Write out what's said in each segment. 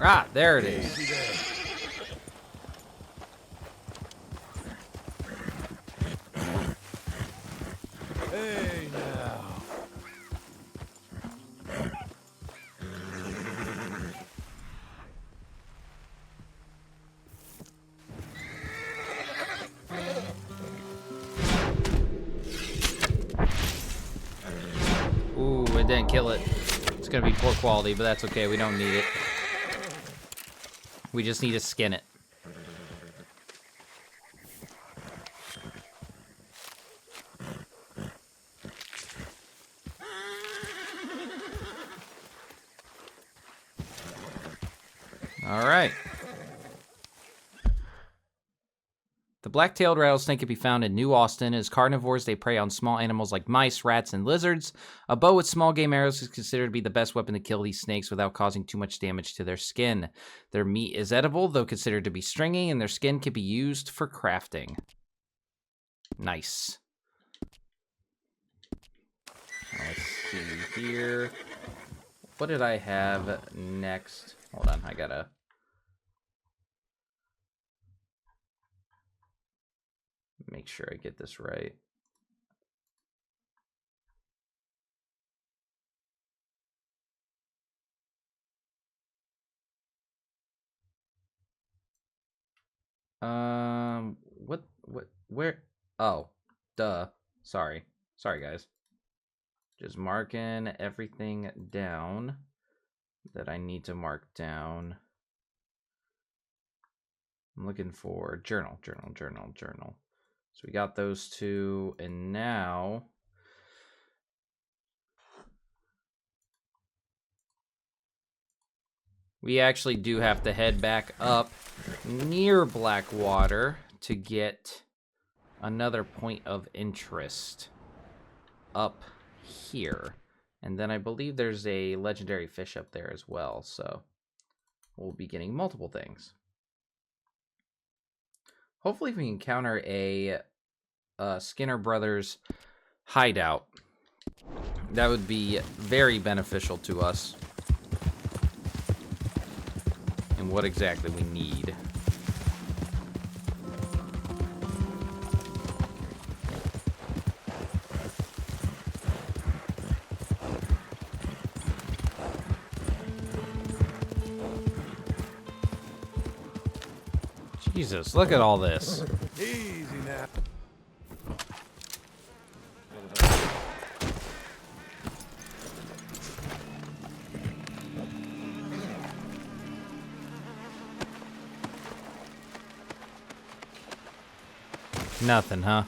Ah, there it is. Easy there. Hey, now. Ooh, it didn't kill it. It's gonna be poor quality, but that's okay. We don't need it. We just need to skin it. All right. The black-tailed rattlesnake can be found in New Austin. As carnivores, they prey on small animals like mice, rats, and lizards. A bow with small game arrows is considered to be the best weapon to kill these snakes without causing too much damage to their skin. Their meat is edible, though considered to be stringy, and their skin can be used for crafting. Nice. Let's see here. What did I have next? Hold on, I gotta... make sure I get this right. Where? Oh, duh. Sorry, guys. Just marking everything down that I need to mark down. I'm looking for journal. So we got those two, and now we actually do have to head back up near Blackwater to get another point of interest up here. And then I believe there's a legendary fish up there as well, so we'll be getting multiple things. Hopefully we encounter a Skinner Brothers hideout. That would be very beneficial to us. And what exactly we need. Jesus, look at all this. Easy now. Nothing, huh?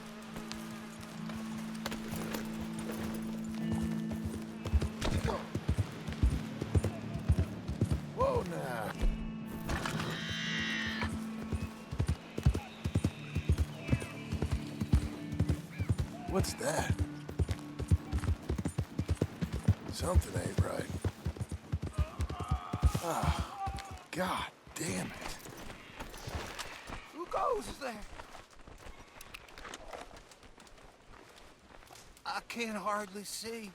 Whoa now. What's that? Something ain't right. Ah, God damn it. Who goes there? I can't hardly see.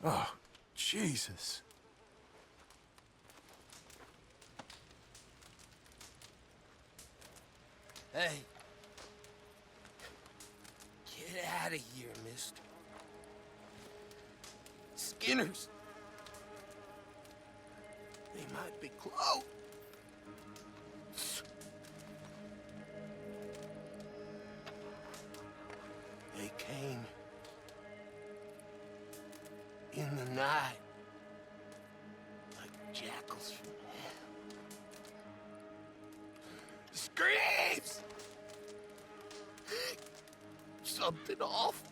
Oh, Jesus. Hey. Get out of here, mister. Skinners. They might be close. They came in the night like jackals from hell. Screams! Something awful.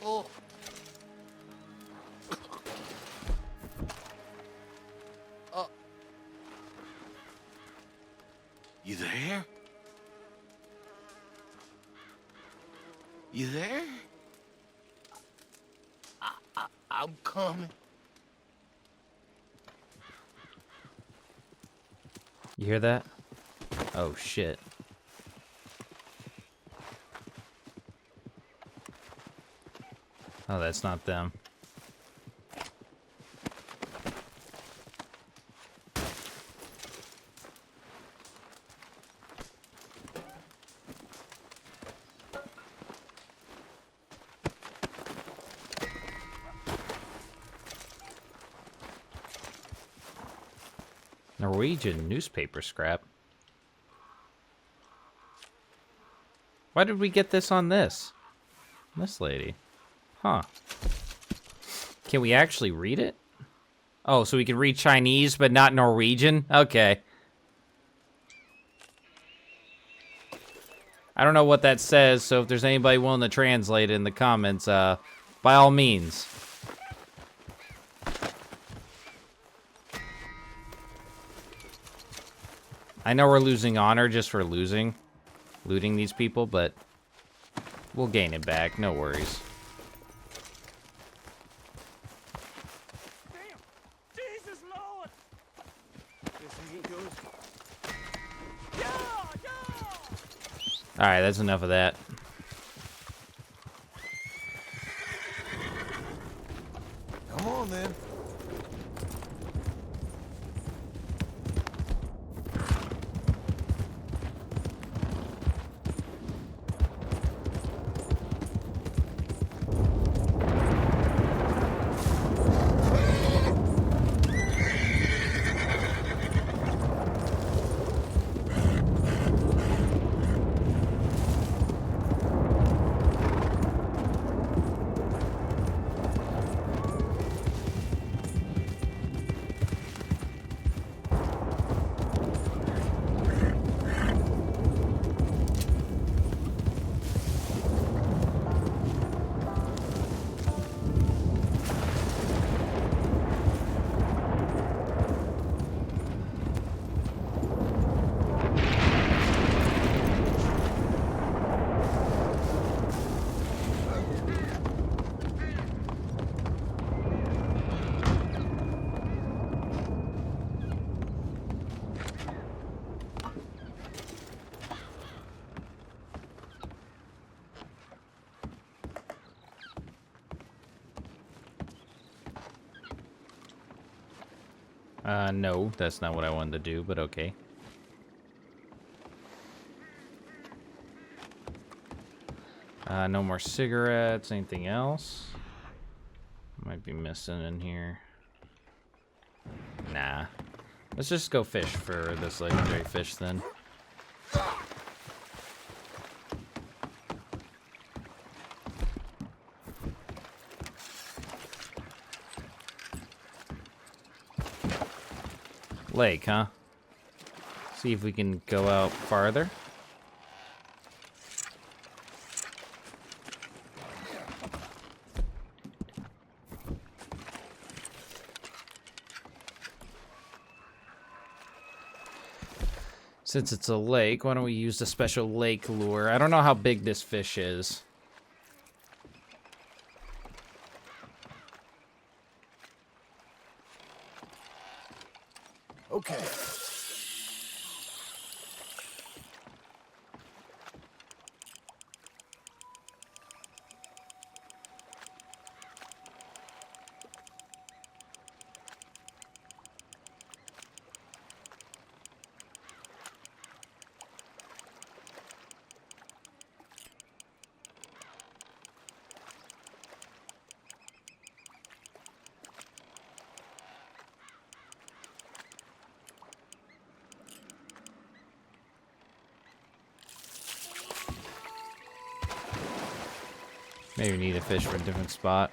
Oh. Oh. You there? You there? I'm coming. You hear that? Oh, shit. Oh, that's not them. Norwegian newspaper scrap. Why did we get this on this? This lady. Huh. Can we actually read it? Oh, so we can read Chinese but not Norwegian? Okay. I don't know what that says, so if there's anybody willing to translate it in the comments, by all means. I know we're losing honor just for looting these people, but we'll gain it back, no worries. Damn! Jesus Lord! This ain't good. Yeah! Yeah! Alright, that's enough of that. Come on, then. No, that's not what I wanted to do, but okay. No more cigarettes, anything else? Might be missing in here. Nah. Let's just go fish for this legendary fish then. Lake, huh? See if we can go out farther. Since it's a lake, why don't we use the special lake lure? I don't know how big this fish is. Okay. Maybe we need a fish for a different spot.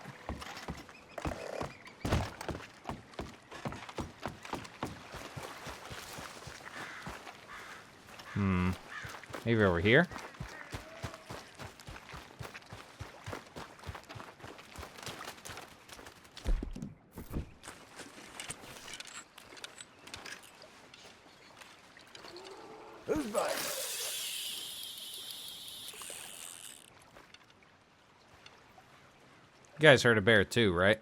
Maybe over here? Who's biting? You guys heard a bear too, right?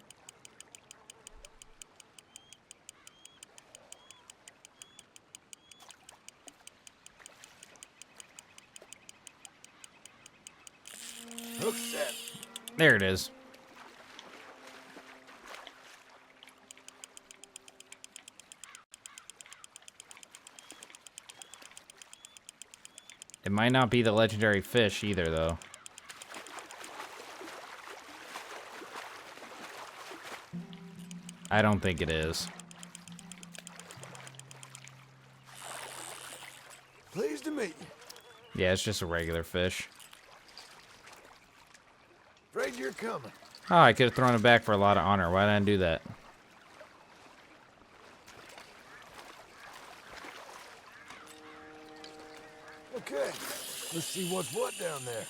Hook set. There it is. It might not be the legendary fish either, though. I don't think it is. Pleased to meet you. Yeah, it's just a regular fish. Afraid you're coming. Oh, I could have thrown it back for a lot of honor. Why did I do that? Okay, let's see what's what down there.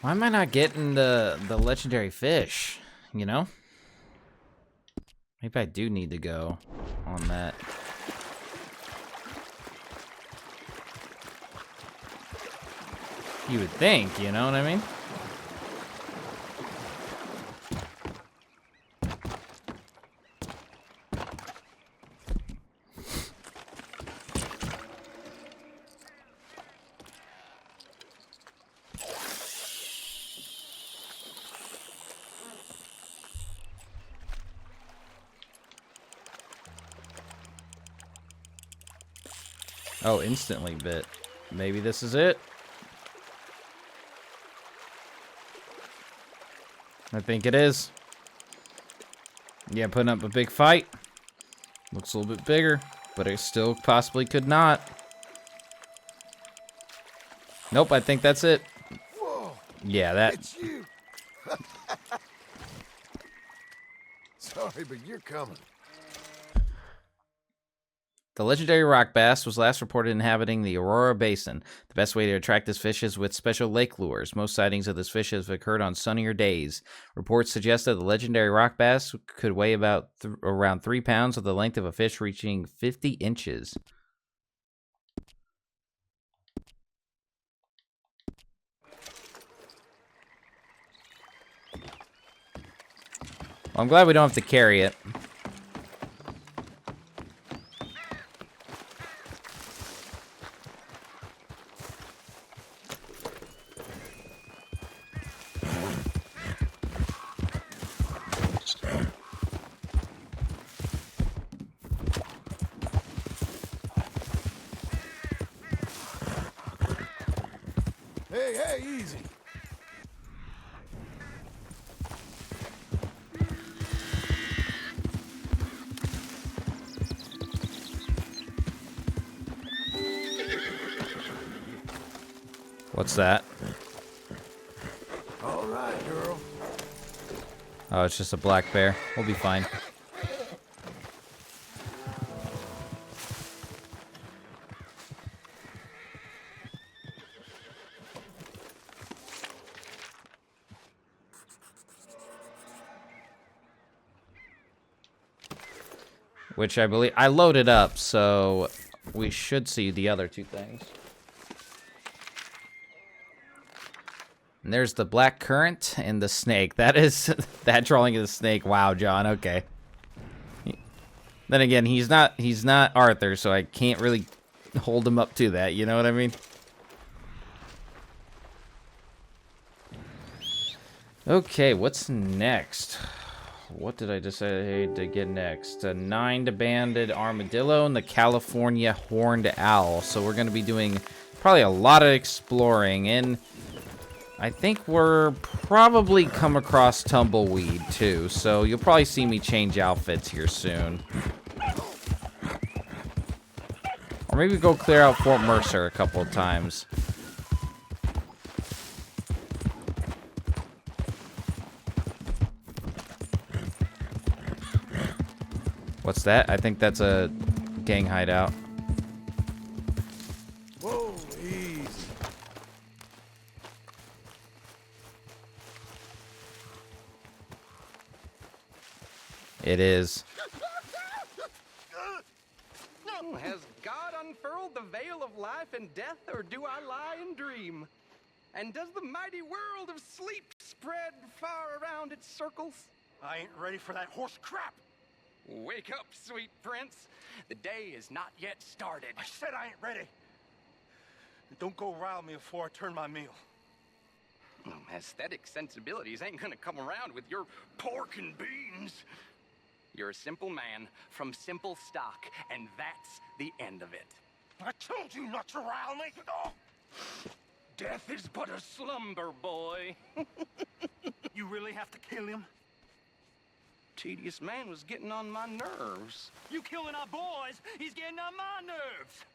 Why am I not getting the legendary fish? You know? Maybe I do need to go on that. You would think, you know what I mean? Oh, instantly bit. Maybe this is it. I think it is. Yeah, putting up a big fight. Looks a little bit bigger, but it still possibly could not. Nope, I think that's it. Whoa, Yeah, that... it's you. Sorry, but you're coming. The legendary rock bass was last reported inhabiting the Aurora Basin. The best way to attract this fish is with special lake lures. Most sightings of this fish have occurred on sunnier days. Reports suggest that the legendary rock bass could weigh about around 3 pounds with the length of a fish reaching 50 inches. Well, I'm glad we don't have to carry it. Hey, easy. What's that? All right, girl. Oh, it's just a black bear. We'll be fine. Which I believe... I loaded up, so we should see the other two things. And there's the black currant and the snake. That is... that drawing of the snake. Wow, John. Okay. Then again, he's not Arthur, so I can't really hold him up to that. You know what I mean? Okay, what's next? What did I decide to get next? A 9-banded armadillo and the California horned owl. So we're going to be doing probably a lot of exploring. And I think we're probably come across tumbleweed too. So you'll probably see me change outfits here soon. Or maybe go clear out Fort Mercer a couple of times. What's that? I think that's a gang hideout. Whoa, easy. It is. Has God unfurled the veil of life and death, or do I lie and dream? And does the mighty world of sleep spread far around its circles? I ain't ready for that horse crap. Wake up, sweet prince. The day is not yet started. I said I ain't ready. Don't go rile me before I turn my meal. Aesthetic sensibilities ain't gonna come around with your pork and beans. You're a simple man from simple stock, and that's the end of it. I told you not to rile me. Oh. Death is but a slumber, boy. You really have to kill him? Tedious man was getting on my nerves. You killing our boys, he's getting on my nerves.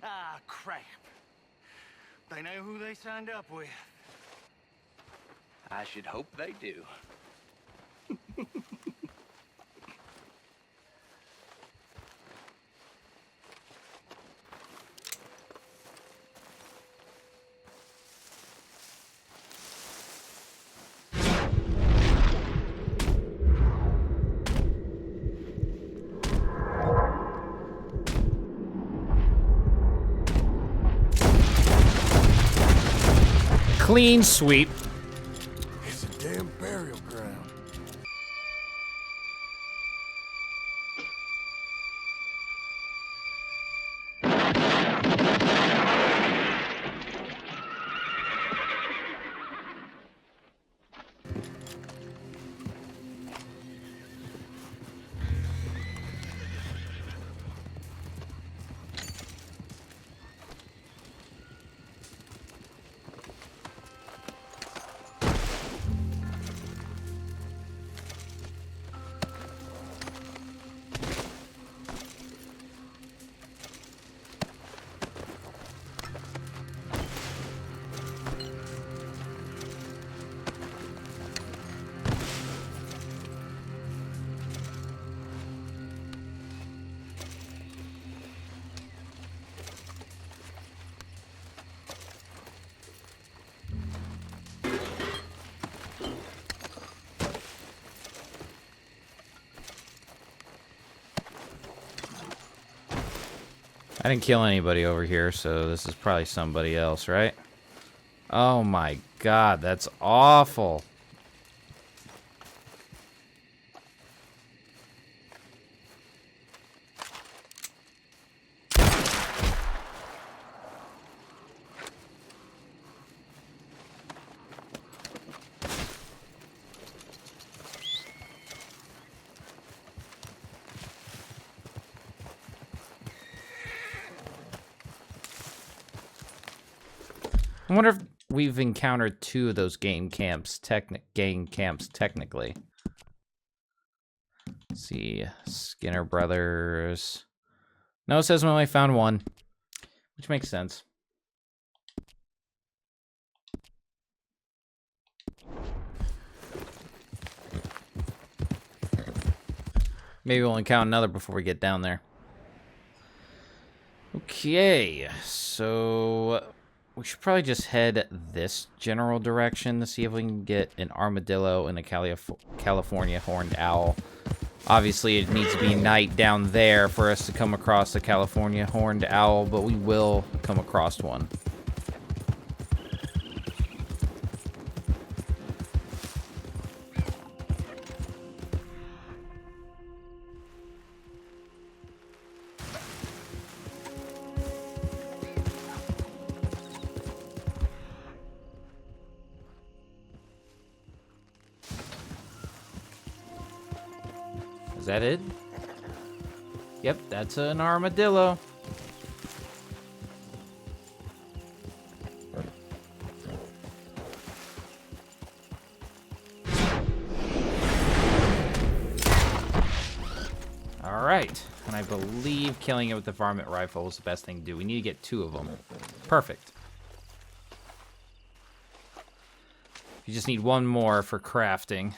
Ah, crap. They know who they signed up with. I should hope they do. Clean sweep. It's a damn burial ground. I didn't kill anybody over here, so this is probably somebody else, right? Oh my god, that's awful. I wonder if we've encountered two of those game camps technically. Let's see, Skinner Brothers. No, it says we only found one, which makes sense. Maybe we'll encounter another before we get down there. Okay, so we should probably just head this general direction to see if we can get an armadillo and a California horned owl. Obviously, it needs to be night down there for us to come across a California horned owl, but we will come across one. Is that it? Yep, that's an armadillo. All right, and I believe killing it with the varmint rifle is the best thing to do. We need to get two of them. Perfect. You just need one more for crafting.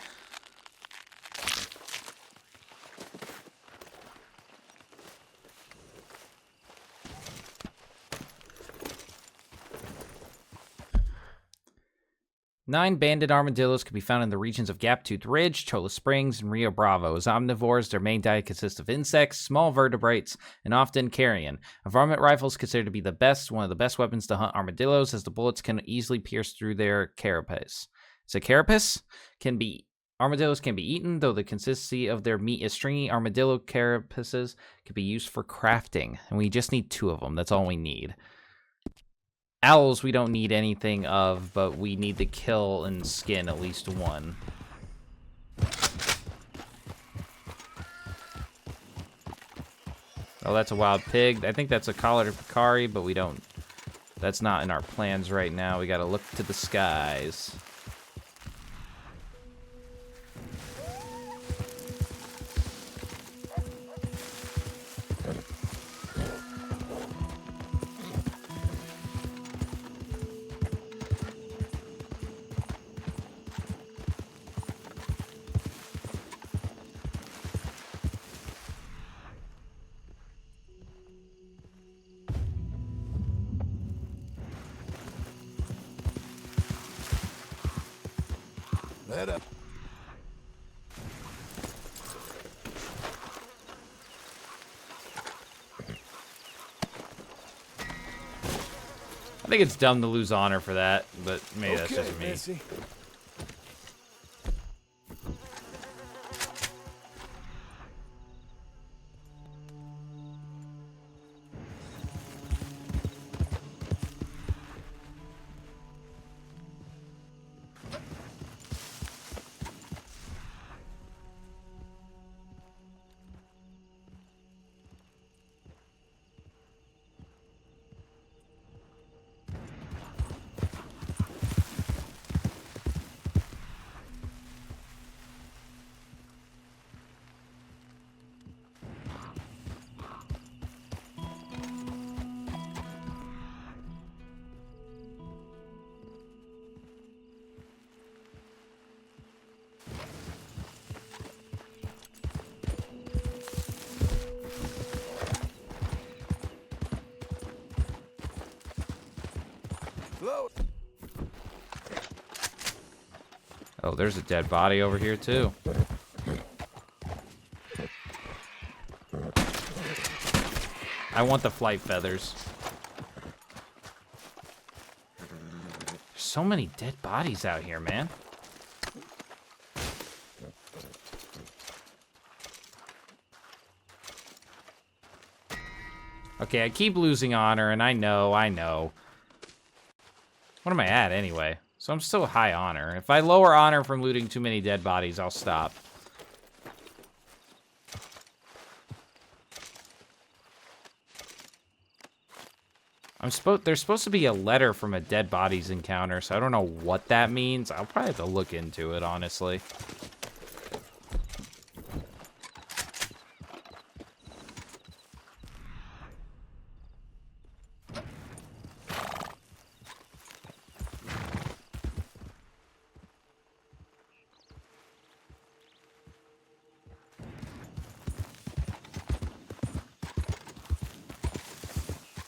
9 banded armadillos can be found in the regions of Gaptooth Ridge, Cholla Springs, and Rio Bravo. As omnivores, their main diet consists of insects, small vertebrates, and often carrion. A varmint rifle is considered to be one of the best weapons to hunt armadillos, as the bullets can easily pierce through their carapace. So carapace armadillos can be eaten, though the consistency of their meat is stringy. Armadillo carapaces can be used for crafting, and we just need 2 of them. That's all we need. Owls we don't need anything of, but we need to kill and skin at least 1. Oh, that's a wild pig. I think that's a collared peccary, but we don't... That's not in our plans right now. We gotta look to the skies. Let up. I think it's dumb to lose honor for that, but maybe that's Okay, just me. Missy. Low. Oh, there's a dead body over here, too. I want the flight feathers. There's so many dead bodies out here, man. Okay, I keep losing honor, and I know. What am I at, anyway? So I'm still high honor. If I lower honor from looting too many dead bodies, I'll stop. There's supposed to be a letter from a dead bodies encounter, so I don't know what that means. I'll probably have to look into it, honestly.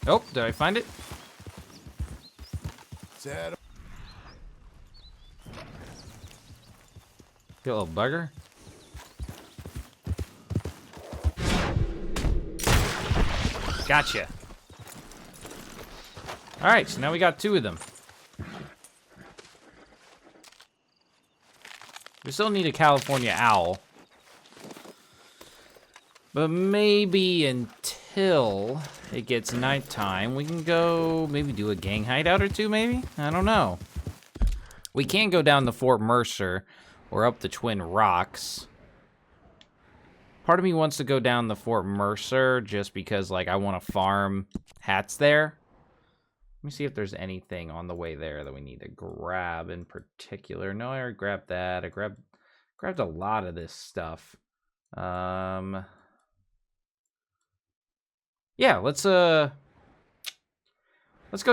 Oh, did I find it? Sad. You little bugger. Gotcha. Alright, so now we got 2 of them. We still need a California owl. But maybe until it gets nighttime, we can go maybe do a gang hideout or 2, maybe? I don't know. We can go down to Fort Mercer or up the Twin Rocks. Part of me wants to go down the Fort Mercer just because, like, I want to farm hats there. Let me see if there's anything on the way there that we need to grab in particular. No, I already grabbed that. I grabbed a lot of this stuff. Yeah, let's go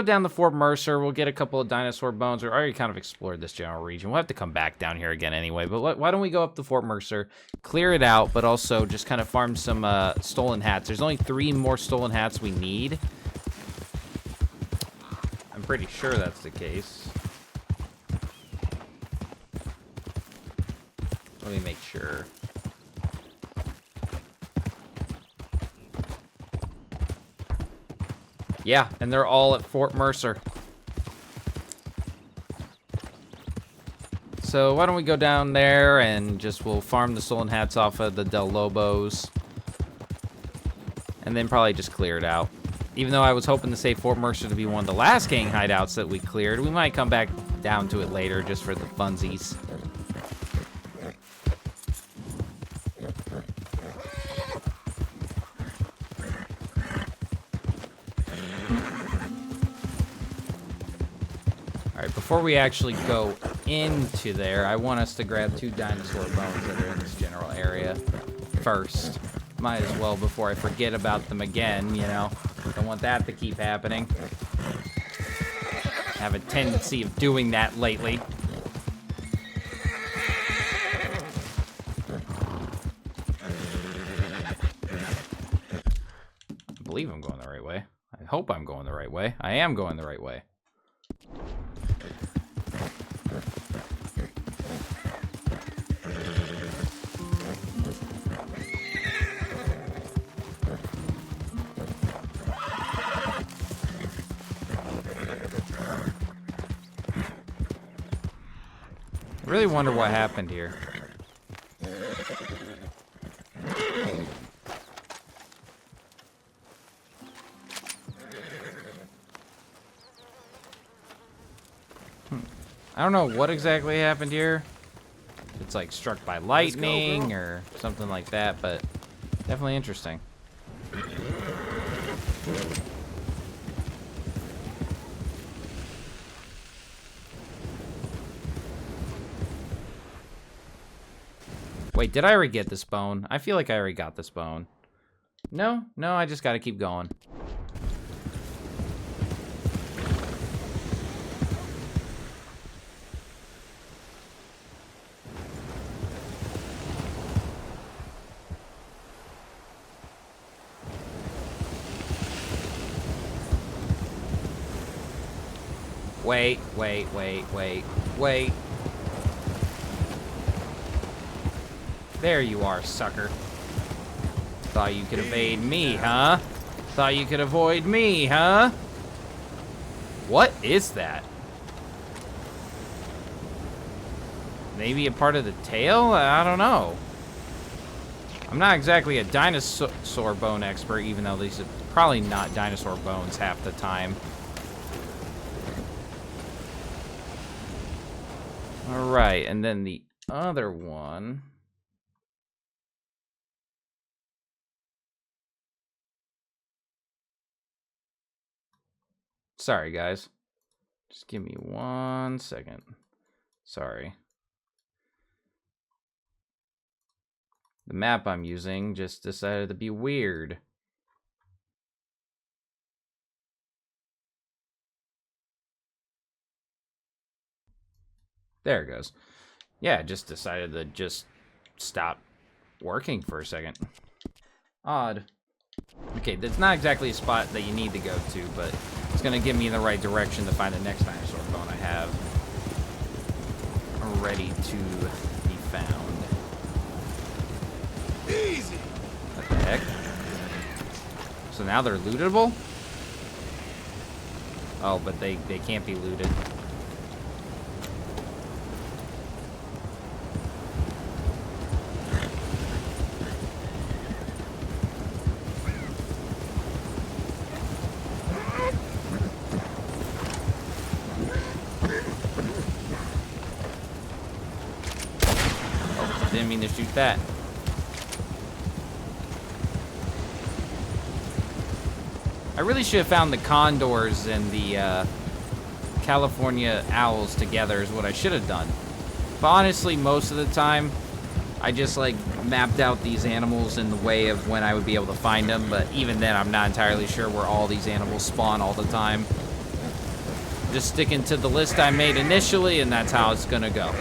down to Fort Mercer. We'll get a couple of dinosaur bones. We already kind of explored this general region. We'll have to come back down here again anyway. But why don't we go up to Fort Mercer, clear it out, but also just kind of farm some stolen hats. There's only 3 more stolen hats we need. I'm pretty sure that's the case. Let me make sure. Yeah, and they're all at Fort Mercer. So why don't we go down there and we'll farm the stolen hats off of the Del Lobos. And then probably just clear it out. Even though I was hoping to save Fort Mercer to be one of the last gang hideouts that we cleared, we might come back down to it later just for the funsies. Alright, before we actually go into there, I want us to grab 2 dinosaur bones that are in this general area first. Might as well before I forget about them again, you know. Don't want that to keep happening. Have a tendency of doing that lately. I believe I'm going the right way. I hope I'm going the right way. I am going the right way. I really wonder what happened here. I don't know what exactly happened here. It's like struck by lightning or something like that, but definitely interesting. Wait, did I already get this bone? I feel like I already got this bone. No, I just gotta keep going. Wait. There you are, sucker. Thought you could evade me, huh? Thought you could avoid me, huh? What is that? Maybe a part of the tail? I don't know. I'm not exactly a dinosaur bone expert, even though these are probably not dinosaur bones half the time. Alright, and then the other one... Sorry, guys. Just give me 1 second. Sorry. The map I'm using just decided to be weird. There it goes. Yeah, it just decided to just stop working for a second. Odd. Okay, that's not exactly a spot that you need to go to, but it's going to get me in the right direction to find the next dinosaur bone I have ready to be found. Easy. What the heck? So now they're lootable? Oh, but they can't be looted. Didn't mean to shoot that. I really should have found the condors and the California owls together is what I should have done. But honestly, most of the time, I just like mapped out these animals in the way of when I would be able to find them. But even then, I'm not entirely sure where all these animals spawn all the time. Just sticking to the list I made initially, and that's how it's gonna go.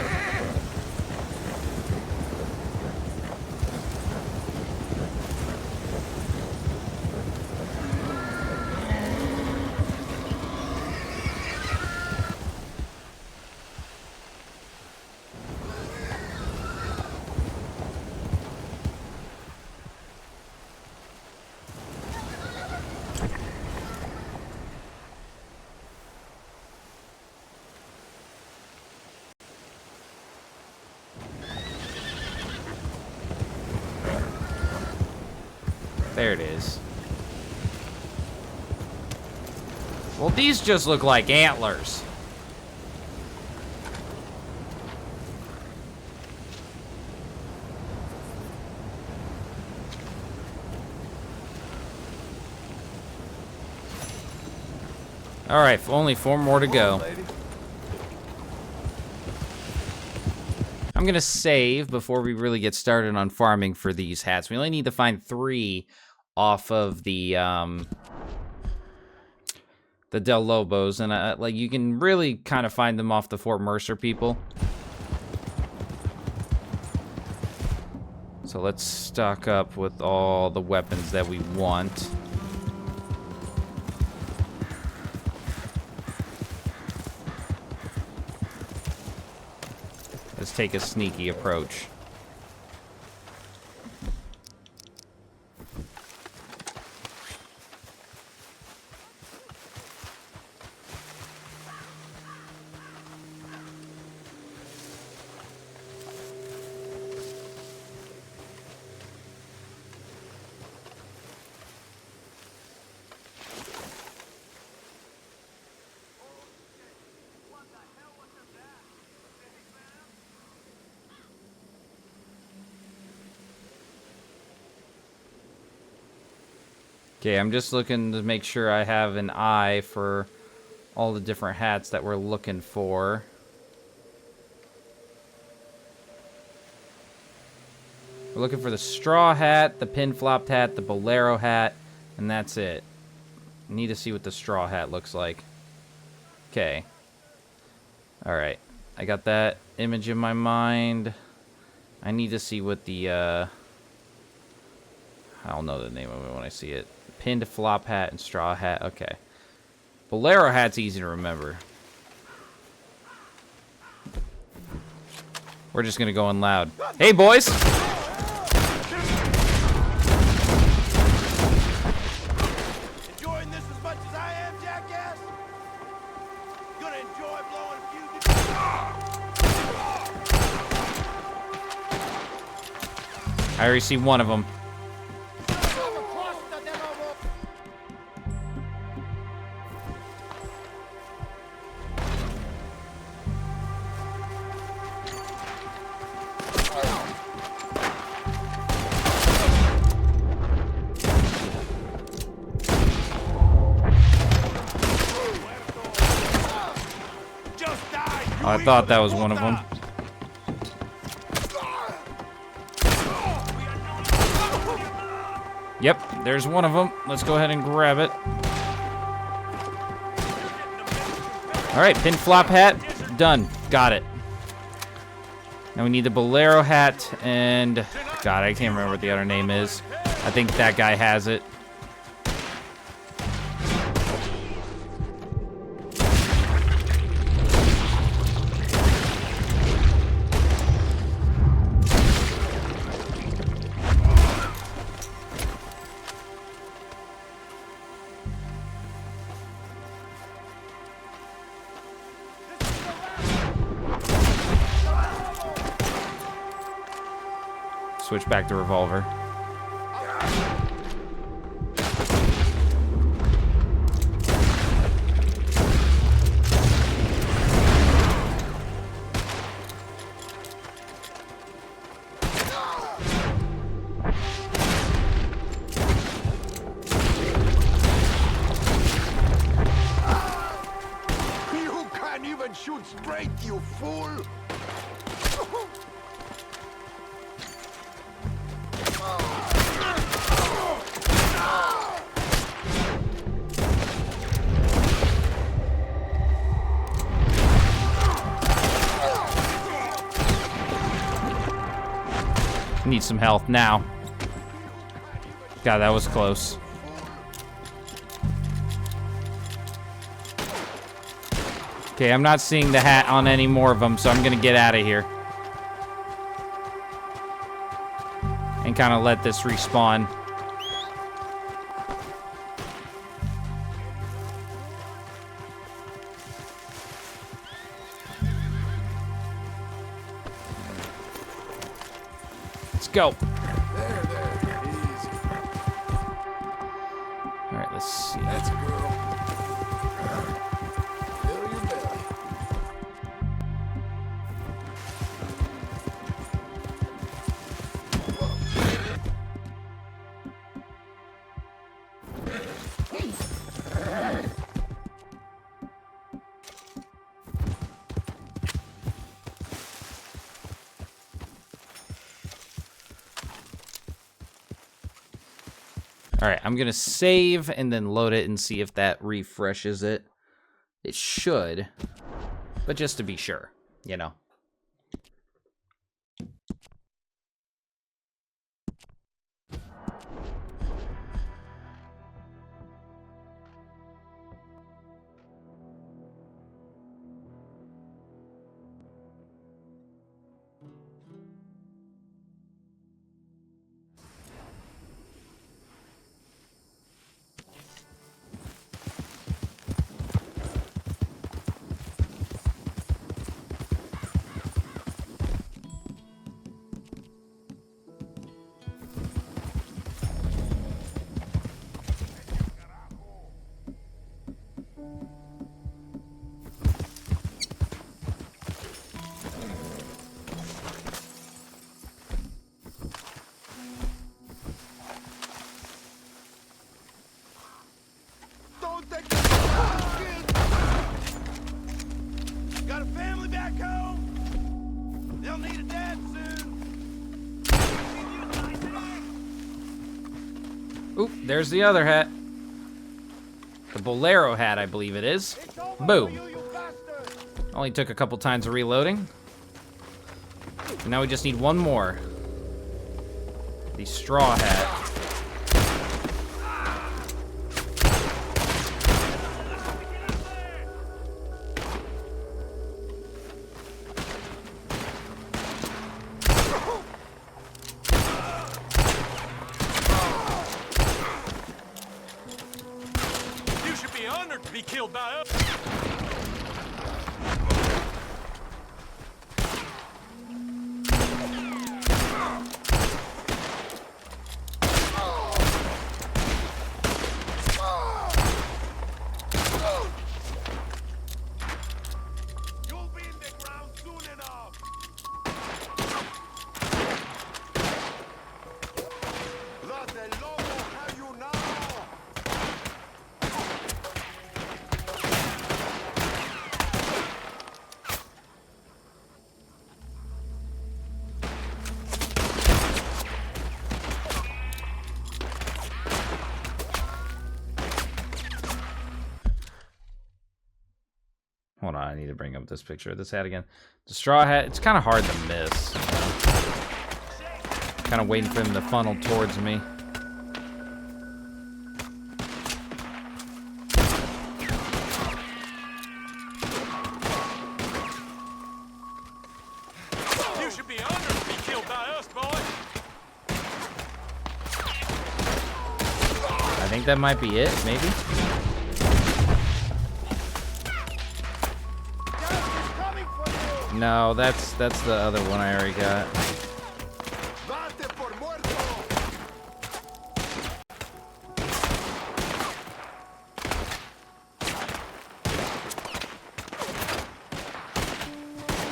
There it is. Well, these just look like antlers. All right, only 4 more to go. I'm gonna save before we really get started on farming for these hats. We only need to find 3 off of the Del Lobos, and like you can really kind of find them off the Fort Mercer people. So let's stock up with all the weapons that we want. Let's take a sneaky approach. Okay, I'm just looking to make sure I have an eye for all the different hats that we're looking for. We're looking for the straw hat, the pin-flopped hat, the bolero hat, and that's it. Need to see what the straw hat looks like. Okay. Alright. I got that image in my mind. I need to see what the, I'll know the name of it when I see it. Pinned flop hat and straw hat. Okay. Bolero hat's easy to remember. We're just gonna go in loud. Hey, boys! Enjoying this as much as I am, jackass? Gonna enjoy blowing a few... I already see one of them. I thought that was one of them. Yep, there's one of them. Let's go ahead and grab it. All right, pin flop hat, done. Got it. Now we need the bolero hat and... God, I can't remember what the other name is. I think that guy has it. Switch back to revolver. You can't even shoot straight, you fool! Need some health now. God, that was close. Okay, I'm not seeing the hat on any more of them, so I'm gonna get out of here. And kind of let this respawn. Let's go. There, easy. All right, I'm going to save and then load it and see if that refreshes it. It should, but just to be sure, you know. Don't take the kid! Got a family back home? They'll need a dad soon. Oop, there's the other hat. The Bolero hat, I believe it is. It's over Boom. for you bastard! Only took a couple times of reloading. And now we just need one more. The straw hat. You should be honored to be killed by us. You'll be in the ground soon enough. Let the Lobo have you now. Hold on, I need to bring up this picture of this hat again. The straw hat, it's kind of hard to miss. Kind of waiting for him to funnel towards me. You should be honored to be killed by us, boy. I think that might be it, maybe. Guys, coming for you. No, that's the other one I already got. Date por muerto.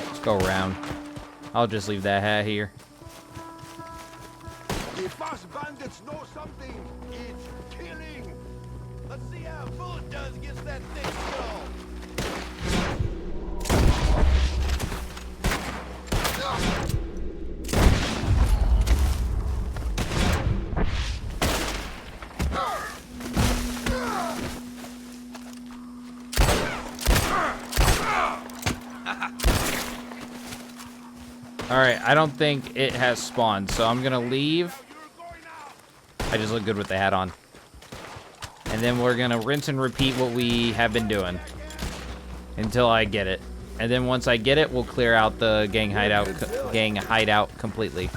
Let's go around. I'll just leave that hat here. If us bandits know something, it's killing. Let's see how a bullet does against that thick skull. Alright, I don't think it has spawned, so I'm gonna leave. You're going out. I just look good with the hat on. And then we're gonna rinse and repeat what we have been doing. Until I get it. And then once I get it, we'll clear out the gang hideout completely.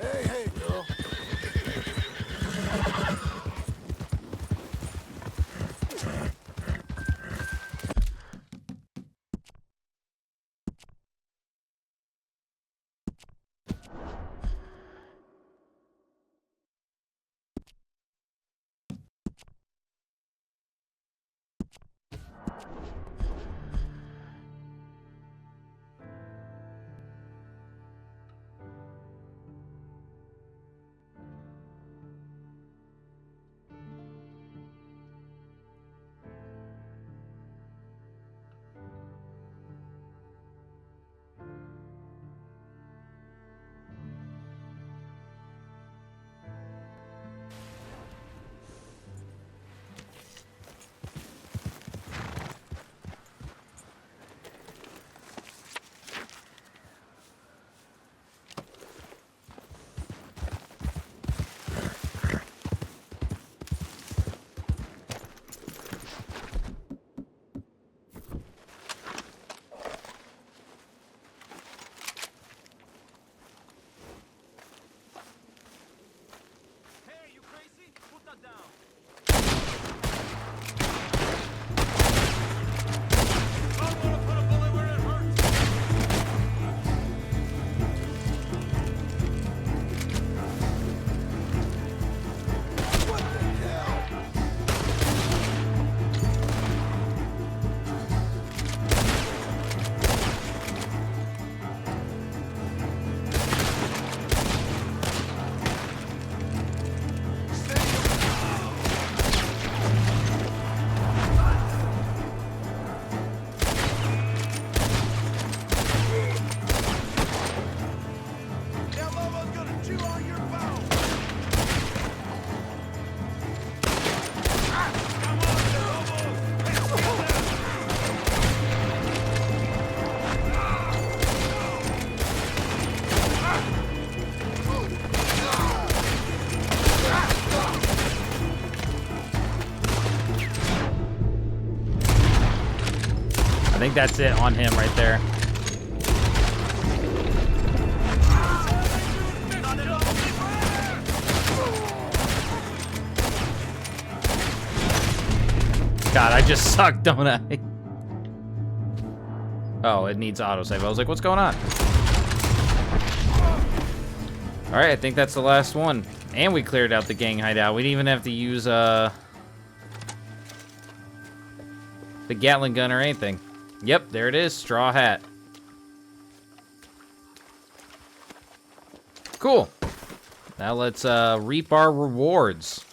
Hey, hey, girl. think that's it on him right there. God, I just suck, don't I? Oh, it needs autosave. I was like, what's going on? Alright, I think that's the last one. And we cleared out the gang hideout. We didn't even have to use the Gatling gun or anything. Yep, there it is. Straw hat. Cool. Now let's reap our rewards.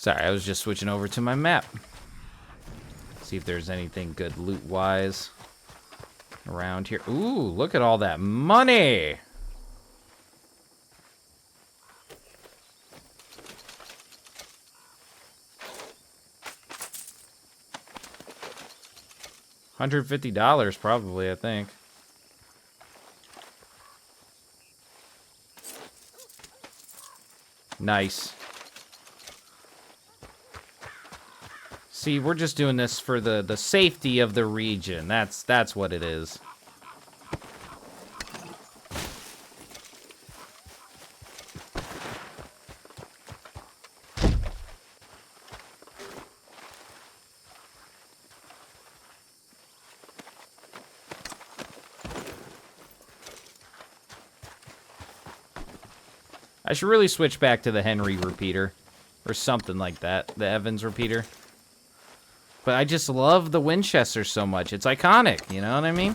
Sorry, I was just switching over to my map. See if there's anything good loot-wise around here. Ooh, look at all that money! $150 probably, I think. Nice. See, we're just doing this for the safety of the region. That's what it is. I should really switch back to the Henry repeater. Or something like that. The Evans repeater. But I just love the Winchester so much. It's iconic, you know what I mean?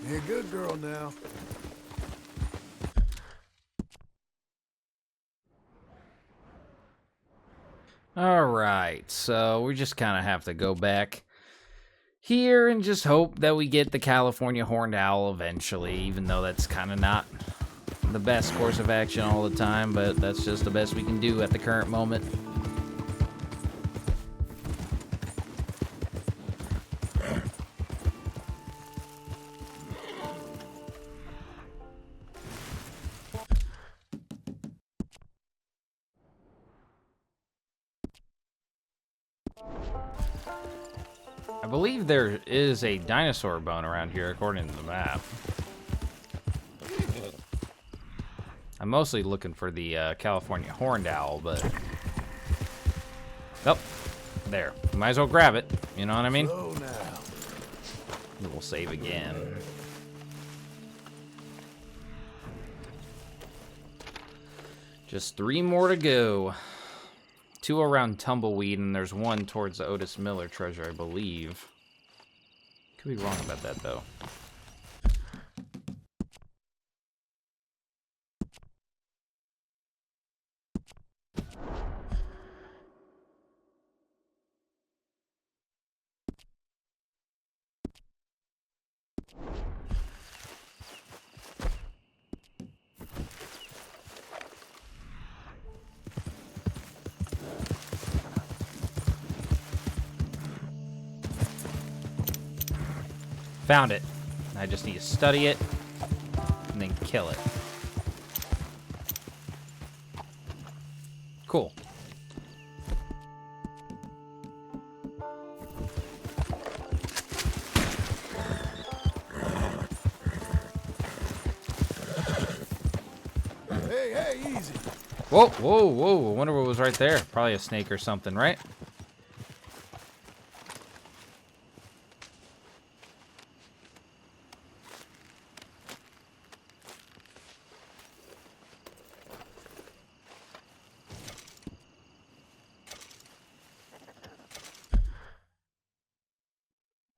You're a good girl now. Alright, so we just kind of have to go back here and just hope that we get the California Horned Owl eventually, even though that's kind of not the best course of action all the time, but that's just the best we can do at the current moment. I believe there is a dinosaur bone around here, according to the map. I'm mostly looking for the California Horned Owl, but... Oh, there. Might as well grab it, you know what I mean? Oh, now. We'll save again. Just 3 more to go. 2 around Tumbleweed, and there's 1 towards the Otis Miller treasure, I believe. Could be wrong about that, though. Found it. I just need to study it and then kill it. Cool. Hey, easy. Whoa, whoa, whoa. I wonder what was right there. Probably a snake or something, right?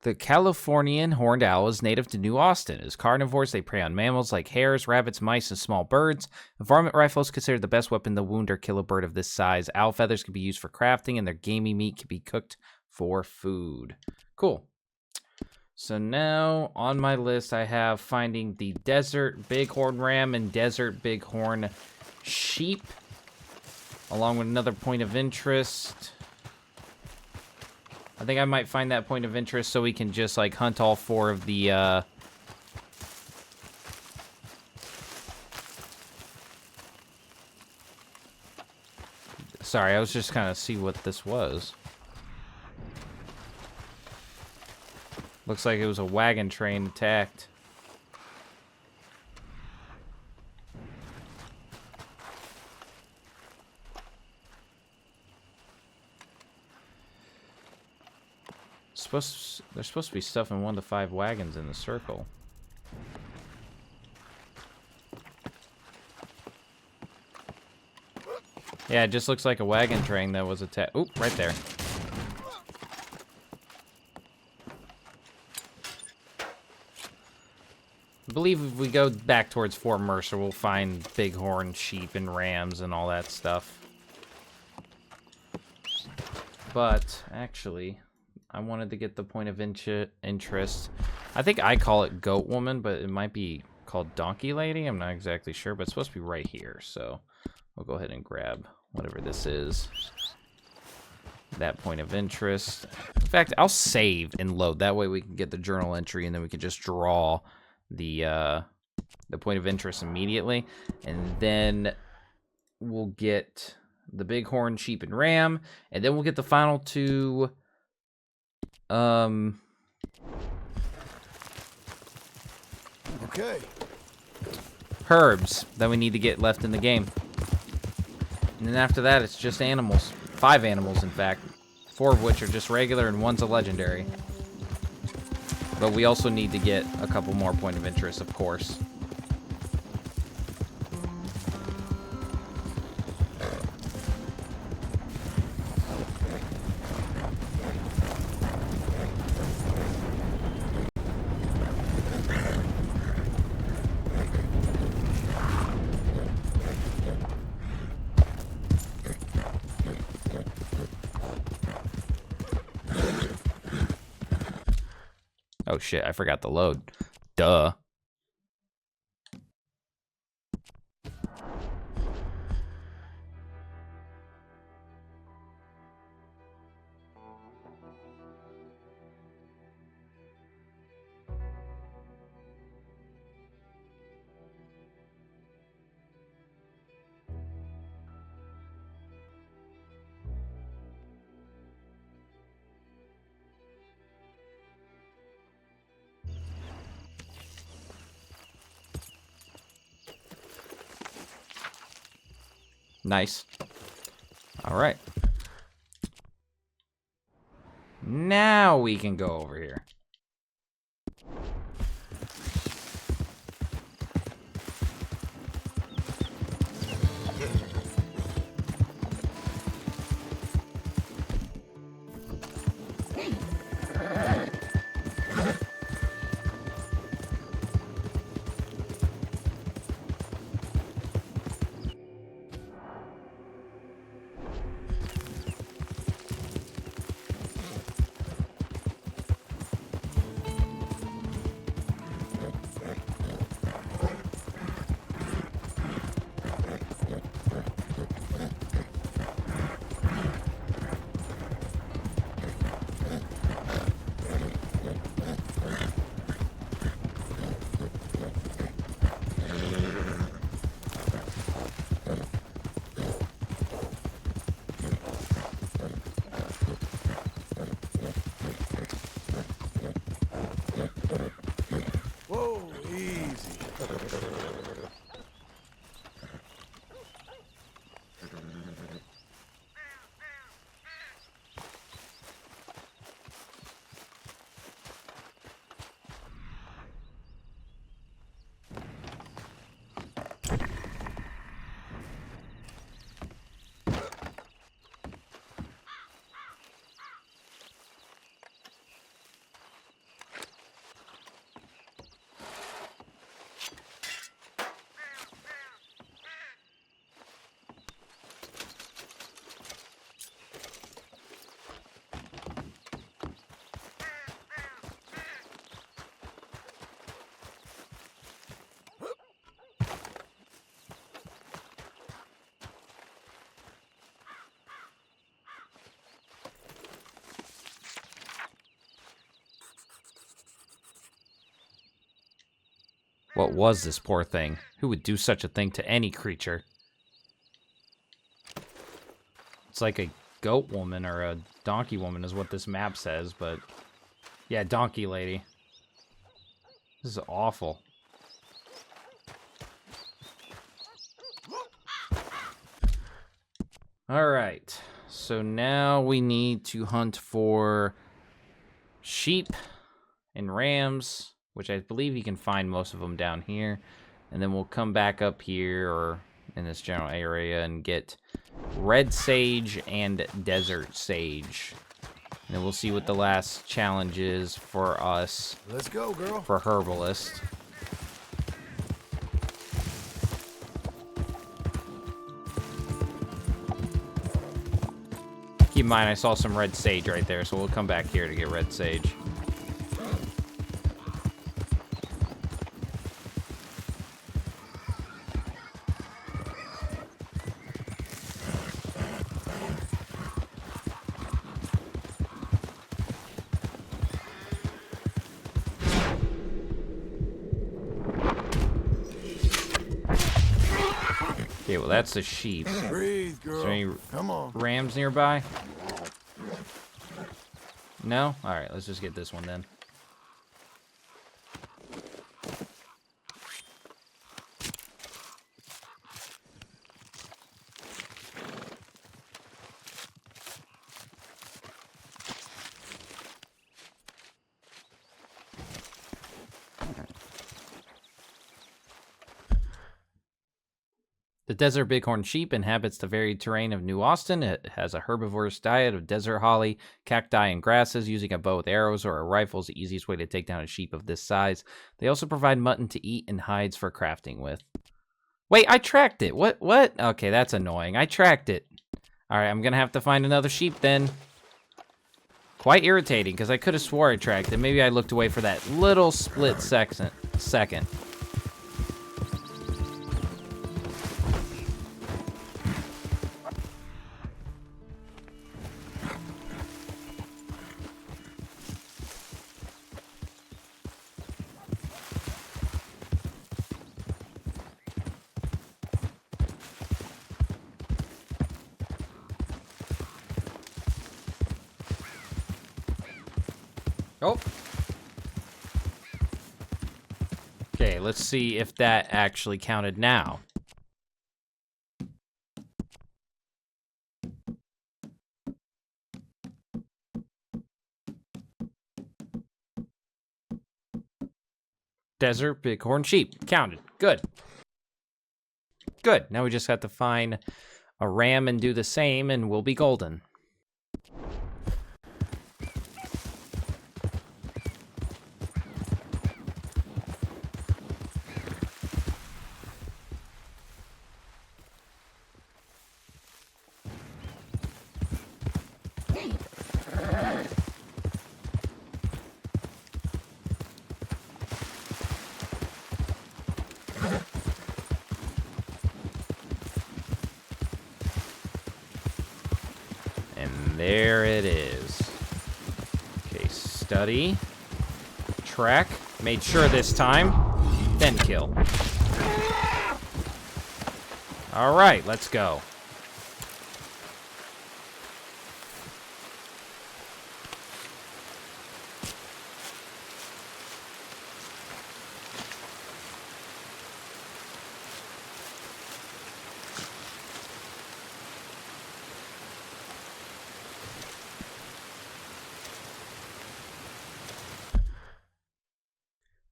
The Californian horned owl is native to New Austin. As carnivores, they prey on mammals like hares, rabbits, mice, and small birds. A varmint rifle is considered the best weapon to wound or kill a bird of this size. Owl feathers can be used for crafting, and their gamey meat can be cooked for food. Cool. So now on my list, I have finding the desert bighorn ram and desert bighorn sheep, along with another point of interest. I think I might find that point of interest so we can just, like, hunt all 4 of the, Sorry, I was just kind of see what this was. Looks like it was a wagon train attacked. There's supposed to be stuff in 1 to 5 wagons in the circle. Yeah, it just looks like a wagon train that was attacked. Oop, right there. I believe if we go back towards Fort Mercer, we'll find bighorn sheep and rams and all that stuff. But, actually, I wanted to get the point of interest. I think I call it Goat Woman, but it might be called Donkey Lady. I'm not exactly sure, but it's supposed to be right here. So we'll go ahead and grab whatever this is. That point of interest. In fact, I'll save and load. That way we can get the journal entry, and then we can just draw the point of interest immediately. And then we'll get the bighorn sheep and ram, and then we'll get the final 2 Okay. herbs that we need to get left in the game. And then after that, it's just animals. 5 animals, in fact. 4 of which are just regular, and 1's a legendary. But we also need to get a couple more point of interest, of course. Oh shit, I forgot the load. Duh. Nice. All right. Now we can go over here. What was this poor thing? Who would do such a thing to any creature? It's like a goat woman or a donkey woman is what this map says, but... Yeah, donkey lady. This is awful. Alright, so now we need to hunt for sheep and rams, which I believe you can find most of them down here. And then we'll come back up here or in this general area and get red sage and desert sage. And then we'll see what the last challenge is for us. Let's go, girl. For herbalist. Keep in mind, I saw some red sage right there, so we'll come back here to get red sage. Okay, well that's the sheep. Breathe, girl. Is there any Come on. rams nearby? No? Alright, let's just get this one then. The desert bighorn sheep inhabits the varied terrain of New Austin. It has a herbivorous diet of desert holly, cacti, and grasses. Using a bow with arrows or a rifle is the easiest way to take down a sheep of this size. They also provide mutton to eat and hides for crafting with. Wait, I tracked it. What? Okay, that's annoying. I tracked it. All right, I'm going to have to find another sheep then. Quite irritating, because I could have swore I tracked it. Maybe I looked away for that little split second. Oh. Okay, let's see if that actually counted now. Desert bighorn sheep. Counted. Good. Good. Now we just have to find a ram and do the same, and we'll be golden. There it is. Okay, study. Track. Made sure this time. Then kill. Alright, let's go.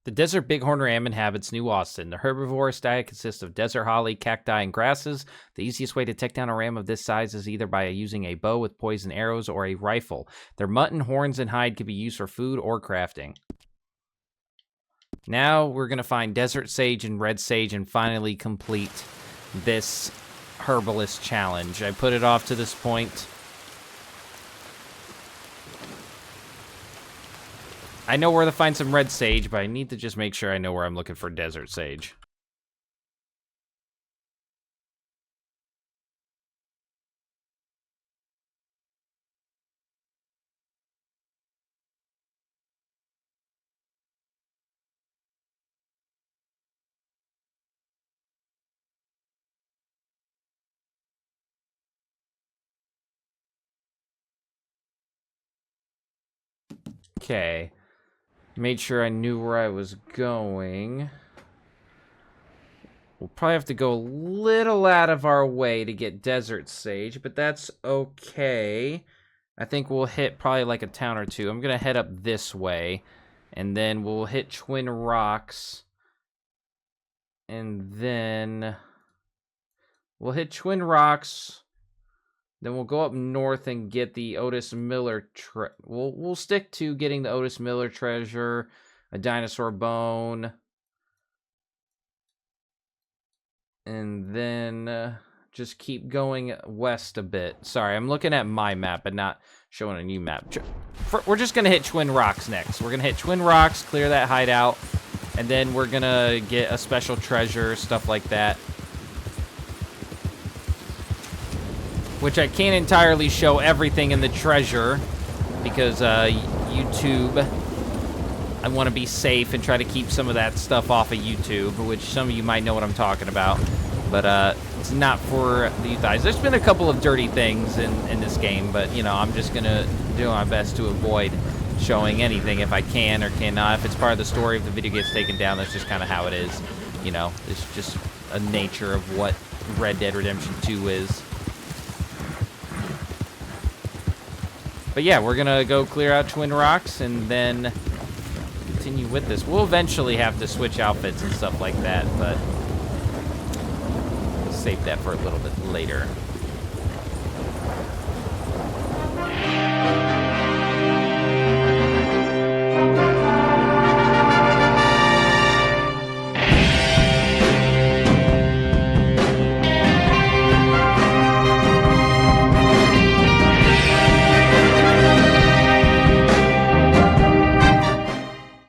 The desert bighorn ram inhabits New Austin. The herbivorous diet consists of desert holly, cacti, and grasses. The easiest way to take down a ram of this size is either by using a bow with poison arrows or a rifle. Their mutton, horns, and hide can be used for food or crafting. Now we're going to find desert sage and red sage and finally complete this herbalist challenge. I put it off to this point. I know where to find some red sage, but I need to just make sure I know where I'm looking for desert sage. Okay. Made sure I knew where I was going. We'll probably have to go a little out of our way to get desert sage, but that's okay. I think we'll hit probably like a town or two. I'm going to head up this way, and then we'll hit Twin Rocks. And then we'll hit Twin Rocks. Then we'll go up north and get the Otis Miller we'll stick to getting the Otis Miller treasure, a dinosaur bone. And then just keep going west a bit. Sorry, I'm looking at my map but not showing a new map. We're just going to hit Twin Rocks next. We're going to hit Twin Rocks, clear that hideout, and then we're going to get a special treasure, stuff like that. Which I can't entirely show everything in the treasure because YouTube, I want to be safe and try to keep some of that stuff off of YouTube, which some of you might know what I'm talking about. But it's not for the youth eyes. There's been a couple of dirty things in this game, but, you know, I'm just going to do my best to avoid showing anything if I can or cannot. If it's part of the story, if the video gets taken down, that's just kind of how it is. You know, it's just a nature of what Red Dead Redemption 2 is. But yeah, we're going to go clear out Twin Rocks and then continue with this. We'll eventually have to switch outfits and stuff like that, but we'll save that for a little bit later.